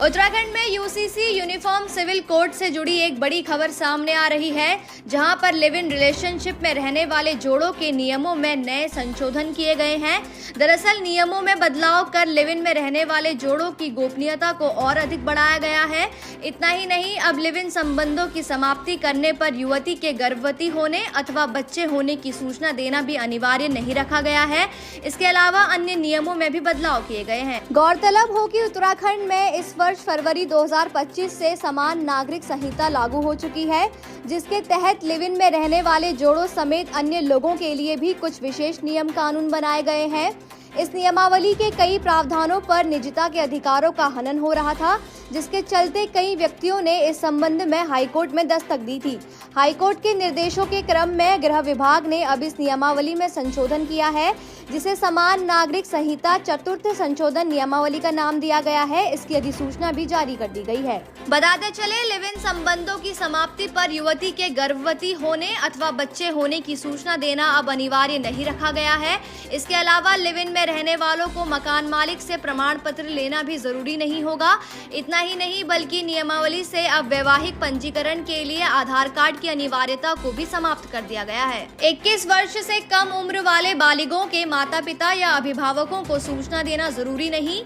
उत्तराखंड में UCC uniform civil code से जुड़ी एक बड़ी खबर सामने आ रही है, जहां पर लिव इन रिलेशनशिप में रहने वाले जोड़ों के नियमों में नए संशोधन किए गए हैं। दरअसल नियमों में बदलाव कर लिव इन में रहने वाले जोड़ों की गोपनीयता को और अधिक बढ़ाया गया है। इतना ही नहीं, अब लिव इन संबंधों की समाप्ति करने पर युवती के गर्भवती होने अथवा बच्चे होने की सूचना देना भी अनिवार्य नहीं रखा गया है। इसके अलावा अन्य नियमों में भी बदलाव किए गए हैं। गौरतलब हो कि उत्तराखंड में इस वर्ष फरवरी 2025 से समान नागरिक संहिता लागू हो चुकी है, जिसके तहत लिव इन में रहने वाले जोड़ों समेत अन्य लोगों के लिए भी कुछ विशेष नियम कानून बनाए गए हैं। इस नियमावली के कई प्रावधानों पर निजता के अधिकारों का हनन हो रहा था, जिसके चलते कई व्यक्तियों ने इस संबंध में हाईकोर्ट में दस्तक दी थी। हाईकोर्ट के निर्देशों के क्रम में गृह विभाग ने अब इस नियमावली में संशोधन किया है, जिसे समान नागरिक संहिता चतुर्थ संशोधन नियमावली का नाम दिया गया है। इसकी अधिसूचना भी जारी कर दी गई है। बताते चले, लिव इन संबंधों की समाप्ति पर युवती के गर्भवती होने अथवा बच्चे होने की सूचना देना अब अनिवार्य नहीं रखा गया है। इसके अलावा लिव इन में रहने वालों को मकान मालिक से प्रमाण पत्र लेना भी जरूरी नहीं होगा। इतना ही नहीं, बल्कि नियमावली से अब वैवाहिक पंजीकरण के लिए आधार कार्ड की अनिवार्यता को भी समाप्त कर दिया गया है। 21 वर्ष से कम उम्र वाले बालिगों के माता पिता या अभिभावकों को सूचना देना जरूरी नहीं।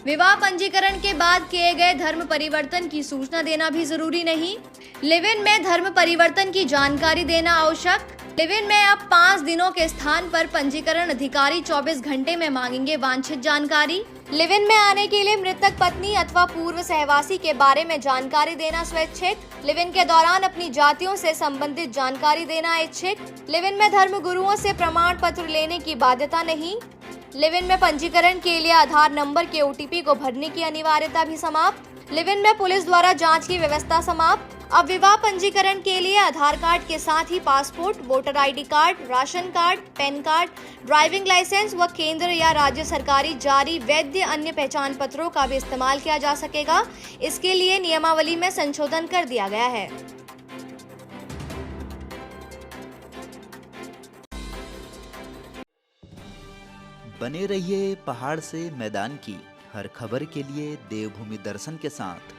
विवाह पंजीकरण के बाद किए गए धर्म परिवर्तन की सूचना देना भी जरूरी नहीं। लिव इन में धर्म परिवर्तन की जानकारी देना आवश्यक। लिव इन में अब 5 दिनों के स्थान पर पंजीकरण अधिकारी 24 घंटे में मांगेंगे वांछित जानकारी। लिव इन में आने के लिए मृतक पत्नी अथवा पूर्व सहवासी के बारे में जानकारी देना स्वैच्छिक। लिव इन के दौरान अपनी जातियों से संबंधित जानकारी देना ऐच्छिक। लिव इन में धर्म गुरुओं से प्रमाण पत्र लेने की बाध्यता नहीं। लिव इन में पंजीकरण के लिए आधार नंबर के OTP को भरने की अनिवार्यता भी समाप्त। लिव इन में पुलिस द्वारा जांच की व्यवस्था समाप्त। अब विवाह पंजीकरण के लिए आधार कार्ड के साथ ही passport, voter ID card, ration card, PAN card, driving licence व केंद्र या राज्य सरकारी जारी वैध अन्य पहचान पत्रों का भी इस्तेमाल किया जा सकेगा। इसके लिए नियमावली में संशोधन कर दिया गया है। बने रहिए पहाड़ से मैदान की हर खबर के लिए देवभूमि दर्शन के साथ।